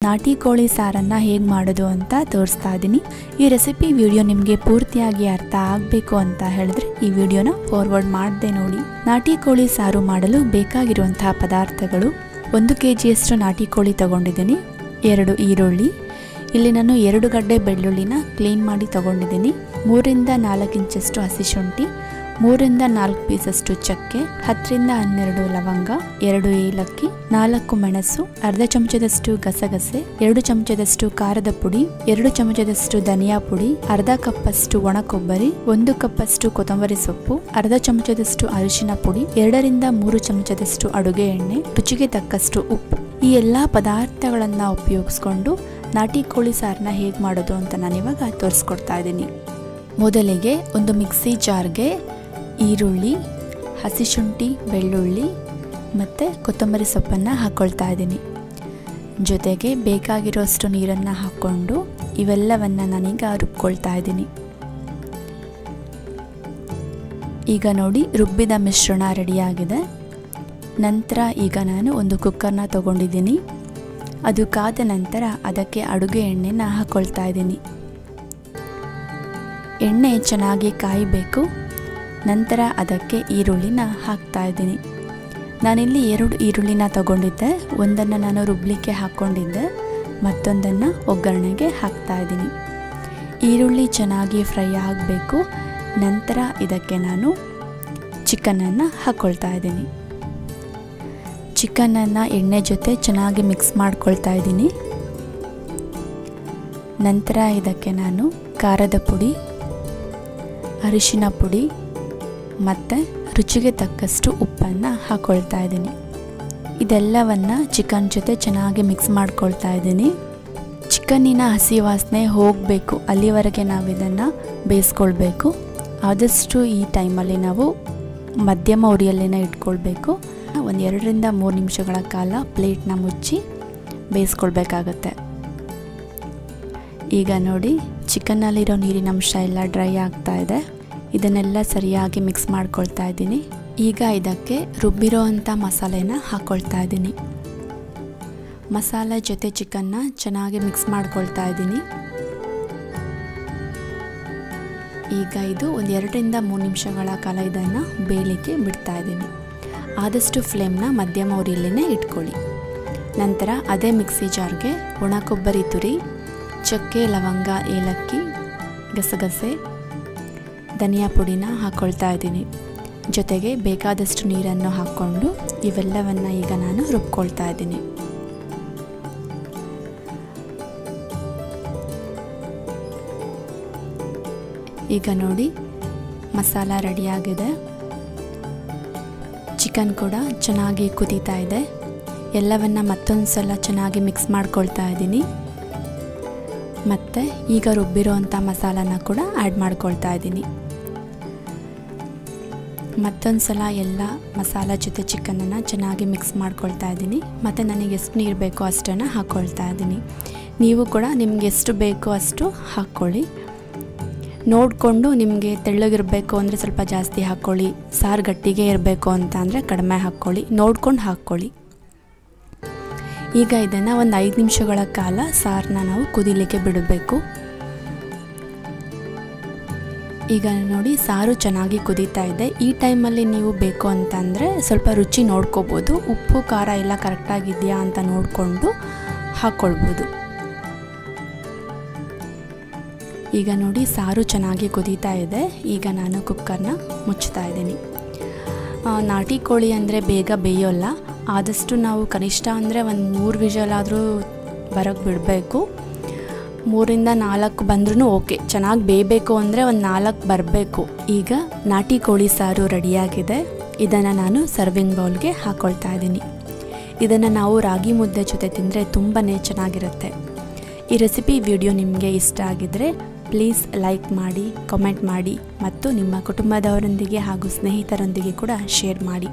ನಾಟಿ ಕೋಳಿ ಸಾರನ್ನು ಹೇಗೆ ಮಾಡೋದು ಅಂತ ತೋರಿಸ್ತಾ ಇದ್ದೀನಿ. ಈ ರೆಸಿಪಿ ವಿಡಿಯೋ ನಿಮಗೆ ಪೂರ್ತಿಯಾಗಿ ಅರ್ಥ ಆಗಬೇಕು ಅಂತ ಹೇಳಿದ್ರೆ ಈ ವಿಡಿಯೋನ ಫಾರ್ವರ್ಡ್ ಮಾಡದೆ ನೋಡಿ. ನಾಟಿ ಕೋಳಿ ಸಾರು ಮಾಡಲು ಬೇಕಾಗಿರುವಂತಹ ಪದಾರ್ಥಗಳು: 1 kgಯಷ್ಟು ನಾಟಿ ಕೋಳಿ ತಗೊಂಡಿದ್ದೀನಿ, 2 ಈರುಳ್ಳಿ, ಇಲ್ಲಿ ನಾನು 2 ಗಡ್ಡೆ ಬೆಳ್ಳುಳ್ಳಿನ ಕ್ಲೀನ್ ಮಾಡಿ ತಗೊಂಡಿದ್ದೀನಿ, 3 ರಿಂದ 4 ಇಂಚಷ್ಟು ಹಸಿ ಶುಂಠಿ, 3 ರಿಂದ 4 ಪೀಸಷ್ಟು ಚಕ್ಕೆ, 10 ರಿಂದ 12 ಲವಂಗ, 2 ಏಲಕ್ಕಿ, 4 ಮೆಣಸು, ಅರ್ಧ ಚಮಚದಷ್ಟು ಗಸಗಸೆ, 2 ಚಮಚದಷ್ಟು ಖಾರದ ಪುಡಿ, 2 ಚಮಚದಷ್ಟು ಧನಿಯಾ ಪುಡಿ, ಅರ್ಧ ಕಪ್ಪಷ್ಟು ಒಣ ಕೊಬ್ಬರಿ, 1 ಕಪ್ಪಷ್ಟು ಕೊತ್ತಂಬರಿ ಸೊಪ್ಪು, ಅರ್ಧ ಚಮಚದಷ್ಟು ಅರಿಶಿನ ಪುಡಿ, 2 ರಿಂದ 3 ಚಮಚದಷ್ಟು ಅಡುಗೆ ಎಣ್ಣೆ, ರುಚಿಗೆ ತಕ್ಕಷ್ಟು ಉಪ್ಪು. ಈ ಎಲ್ಲ ಪದಾರ್ಥಗಳನ್ನ ಉಪಯೋಗಿಸ್ಕೊಂಡು ನಾಟಿ ಕೋಳಿ ಸಾರನ್ನ ಹೇಗೆ ಮಾಡೋದು ಅಂತ ನಾನಿವಾಗ ತೋರಿಸ್ಕೊಡ್ತಾ ಇದ್ದೀನಿ. ಮೊದಲಿಗೆ ಒಂದು ಮಿಕ್ಸಿ ಜಾರ್ಗೆ ಈರುಳ್ಳಿ, ಹಸಿ ಶುಂಠಿ, ಬೆಳ್ಳುಳ್ಳಿ ಮತ್ತು ಕೊತ್ತಂಬರಿ ಸೊಪ್ಪನ್ನು ಹಾಕ್ಕೊಳ್ತಾ ಇದ್ದೀನಿ. ಜೊತೆಗೆ ಬೇಕಾಗಿರೋಷ್ಟು ನೀರನ್ನು ಹಾಕ್ಕೊಂಡು ಇವೆಲ್ಲವನ್ನು ನಾನೀಗ ರುಬ್ಕೊಳ್ತಾ ಇದ್ದೀನಿ. ಈಗ ನೋಡಿ, ರುಬ್ಬಿದ ಮಿಶ್ರಣ ರೆಡಿಯಾಗಿದೆ. ನಂತರ ಈಗ ನಾನು ಒಂದು ಕುಕ್ಕರ್ನ ತಗೊಂಡಿದ್ದೀನಿ. ಅದು ಕಾದ ನಂತರ ಅದಕ್ಕೆ ಅಡುಗೆ ಎಣ್ಣೆನ ಹಾಕ್ಕೊಳ್ತಾ ಇದ್ದೀನಿ. ಎಣ್ಣೆ ಚೆನ್ನಾಗಿ ಕಾಯಬೇಕು. ನಂತರ ಅದಕ್ಕೆ ಈರುಳ್ಳಿನ ಹಾಕ್ತಾ ಇದ್ದೀನಿ. ನಾನಿಲ್ಲಿ 2 ಈರುಳ್ಳಿನ ತಗೊಂಡಿದ್ದೆ. ಒಂದನ್ನು ನಾನು ರುಬ್ಲಿಕ್ಕೆ ಹಾಕ್ಕೊಂಡಿದ್ದೆ, ಮತ್ತೊಂದನ್ನು ಒಗ್ಗರಣೆಗೆ ಹಾಕ್ತಾ ಇದ್ದೀನಿ. ಈರುಳ್ಳಿ ಚೆನ್ನಾಗಿ ಫ್ರೈ ಆಗಬೇಕು. ನಂತರ ಇದಕ್ಕೆ ನಾನು ಚಿಕನನ್ನು ಹಾಕ್ಕೊಳ್ತಾ ಇದ್ದೀನಿ. ಚಿಕನನ್ನು ಎಣ್ಣೆ ಜೊತೆ ಚೆನ್ನಾಗಿ ಮಿಕ್ಸ್ ಮಾಡ್ಕೊಳ್ತಾ ಇದ್ದೀನಿ. ನಂತರ ಇದಕ್ಕೆ ನಾನು ಖಾರದ ಪುಡಿ, ಅರಿಶಿನ ಪುಡಿ ಮತ್ತು ರುಚಿಗೆ ತಕ್ಕಷ್ಟು ಉಪ್ಪನ್ನು ಹಾಕ್ಕೊಳ್ತಾ ಇದ್ದೀನಿ. ಇದೆಲ್ಲವನ್ನು ಚಿಕನ್ ಜೊತೆ ಚೆನ್ನಾಗಿ ಮಿಕ್ಸ್ ಮಾಡ್ಕೊಳ್ತಾ ಇದ್ದೀನಿ. ಚಿಕನ್ನಿನ ಹಸಿ ವಾಸನೆ ಹೋಗಬೇಕು, ಅಲ್ಲಿವರೆಗೆ ನಾವು ಇದನ್ನು ಬೇಯಿಸ್ಕೊಳ್ಬೇಕು. ಆದಷ್ಟು ಈ ಟೈಮಲ್ಲಿ ನಾವು ಮಧ್ಯಮ ಉರಿಯಲ್ಲೇನೆ ಇಟ್ಕೊಳ್ಬೇಕು. ಒಂದು 2 ರಿಂದ 3 ನಿಮಿಷಗಳ ಕಾಲ ಪ್ಲೇಟ್ನ ಮುಚ್ಚಿ ಬೇಯಿಸ್ಕೊಳ್ಬೇಕಾಗತ್ತೆ. ಈಗ ನೋಡಿ, ಚಿಕನ್ನಲ್ಲಿರೋ ನೀರಿನ ಅಂಶ ಎಲ್ಲ ಡ್ರೈ ಆಗ್ತಾ ಇದೆ. ಇದನ್ನೆಲ್ಲ ಸರಿಯಾಗಿ ಮಿಕ್ಸ್ ಮಾಡ್ಕೊಳ್ತಾ ಇದ್ದೀನಿ. ಈಗ ಇದಕ್ಕೆ ರುಬ್ಬಿರೋ ಅಂಥ ಮಸಾಲೆನ ಹಾಕ್ಕೊಳ್ತಾ ಇದ್ದೀನಿ. ಮಸಾಲೆ ಜೊತೆ ಚಿಕನ್ನ ಚೆನ್ನಾಗಿ ಮಿಕ್ಸ್ ಮಾಡ್ಕೊಳ್ತಾ ಇದ್ದೀನಿ. ಈಗ ಇದು ಒಂದು 2 ರಿಂದ 3 ನಿಮಿಷಗಳ ಕಾಲ ಇದನ್ನು ಬೇಯಲಿಕ್ಕೆ ಬಿಡ್ತಾ ಇದ್ದೀನಿ. ಆದಷ್ಟು ಫ್ಲೇಮ್ನ ಮಧ್ಯಮ ಉರಿಯಲ್ಲೇ ಇಟ್ಕೊಳ್ಳಿ. ನಂತರ ಅದೇ ಮಿಕ್ಸಿ ಜಾರ್ಗೆ ಒಣ ಕೊಬ್ಬರಿ ತುರಿ, ಚಕ್ಕೆ, ಲವಂಗ, ಏಲಕ್ಕಿ, ಗಸಗಸೆ, ಧನಿಯಾ ಪುಡಿನ ಹಾಕ್ಕೊಳ್ತಾ ಇದ್ದೀನಿ. ಜೊತೆಗೆ ಬೇಕಾದಷ್ಟು ನೀರನ್ನು ಹಾಕ್ಕೊಂಡು ಇವೆಲ್ಲವನ್ನು ಈಗ ನಾನು ರುಬ್ಕೊಳ್ತಾ ಇದ್ದೀನಿ. ಈಗ ನೋಡಿ, ಮಸಾಲ ರೆಡಿಯಾಗಿದೆ. ಚಿಕನ್ ಕೂಡ ಚೆನ್ನಾಗಿ ಕುದೀತಾ ಇದೆ. ಎಲ್ಲವನ್ನು ಮತ್ತೊಂದು ಸಲ ಚೆನ್ನಾಗಿ ಮಿಕ್ಸ್ ಮಾಡ್ಕೊಳ್ತಾ ಇದ್ದೀನಿ. ಮತ್ತು ಈಗ ರುಬ್ಬಿರೋ ಅಂಥ ಮಸಾಲಾನ ಕೂಡ ಆ್ಯಡ್ ಮಾಡ್ಕೊಳ್ತಾ ಇದ್ದೀನಿ. ಮತ್ತೊಂದು ಸಲ ಎಲ್ಲ ಮಸಾಲ ಜೊತೆ ಚಿಕನನ್ನು ಚೆನ್ನಾಗಿ ಮಿಕ್ಸ್ ಮಾಡ್ಕೊಳ್ತಾ ಇದ್ದೀನಿ. ಮತ್ತು ನನಗೆ ಎಷ್ಟು ನೀರು ಬೇಕೋ ಅಷ್ಟನ್ನು ಹಾಕ್ಕೊಳ್ತಾ ಇದ್ದೀನಿ. ನೀವು ಕೂಡ ನಿಮ್ಗೆ ಎಷ್ಟು ಬೇಕೋ ಅಷ್ಟು ಹಾಕ್ಕೊಳ್ಳಿ. ನೋಡಿಕೊಂಡು ನಿಮಗೆ ತೆಳ್ಳಗಿರಬೇಕು ಅಂದರೆ ಸ್ವಲ್ಪ ಜಾಸ್ತಿ ಹಾಕ್ಕೊಳ್ಳಿ, ಸಾರು ಗಟ್ಟಿಗೆ ಇರಬೇಕು ಅಂತ ಅಂದರೆ ಕಡಿಮೆ ಹಾಕ್ಕೊಳ್ಳಿ, ನೋಡ್ಕೊಂಡು ಹಾಕ್ಕೊಳ್ಳಿ. ಈಗ ಇದನ್ನು ಒಂದು 5 ನಿಮಿಷಗಳ ಕಾಲ ಸಾರನ್ನ ನಾವು ಕುದಿಲಿಕ್ಕೆ ಬಿಡಬೇಕು. ಈಗ ನೋಡಿ, ಸಾರು ಚೆನ್ನಾಗಿ ಕುದೀತಾ ಇದೆ. ಈ ಟೈಮಲ್ಲಿ ನೀವು ಬೇಕು ಅಂತಂದರೆ ಸ್ವಲ್ಪ ರುಚಿ ನೋಡ್ಕೋಬೋದು. ಉಪ್ಪು ಖಾರ ಎಲ್ಲ ಕರೆಕ್ಟಾಗಿದೆಯಾ ಅಂತ ನೋಡಿಕೊಂಡು ಹಾಕ್ಕೊಳ್ಬೋದು. ಈಗ ನೋಡಿ, ಸಾರು ಚೆನ್ನಾಗಿ ಕುದೀತಾ ಇದೆ. ಈಗ ನಾನು ಕುಕ್ಕರ್ನ ಮುಚ್ತಾ ಇದ್ದೀನಿ. ನಾಟಿ ಕೋಳಿ ಅಂದರೆ ಬೇಗ ಬೇಯೋಲ್ಲ. ಆದಷ್ಟು ನಾವು ಕನಿಷ್ಠ ಅಂದರೆ ಒಂದು 3 ವಿಷಲ್ ಆದರೂ ಬರೋಕ್ಕೆ ಬಿಡಬೇಕು. 3 ರಿಂದ 4 ಬಂದ್ರೂ ಓಕೆ. ಚೆನ್ನಾಗಿ ಬೇಯಬೇಕು ಅಂದರೆ ಒಂದು 4 ಬರಬೇಕು. ಈಗ ನಾಟಿ ಕೋಳಿ ಸಾರು ರೆಡಿಯಾಗಿದೆ. ಇದನ್ನು ನಾನು ಸರ್ವಿಂಗ್ ಬೌಲ್ಗೆ ಹಾಕ್ಕೊಳ್ತಾ ಇದ್ದೀನಿ. ಇದನ್ನು ನಾವು ರಾಗಿ ಮುದ್ದೆ ಜೊತೆ ತಿಂದರೆ ತುಂಬಾ ಚೆನ್ನಾಗಿರುತ್ತೆ. ಈ ರೆಸಿಪಿ ವಿಡಿಯೋ ನಿಮಗೆ ಇಷ್ಟ ಆಗಿದ್ದರೆ ಪ್ಲೀಸ್ ಲೈಕ್ ಮಾಡಿ, ಕಾಮೆಂಟ್ ಮಾಡಿ ಮತ್ತು ನಿಮ್ಮ ಕುಟುಂಬದವರೊಂದಿಗೆ ಹಾಗೂ ಸ್ನೇಹಿತರೊಂದಿಗೆ ಕೂಡ ಶೇರ್ ಮಾಡಿ.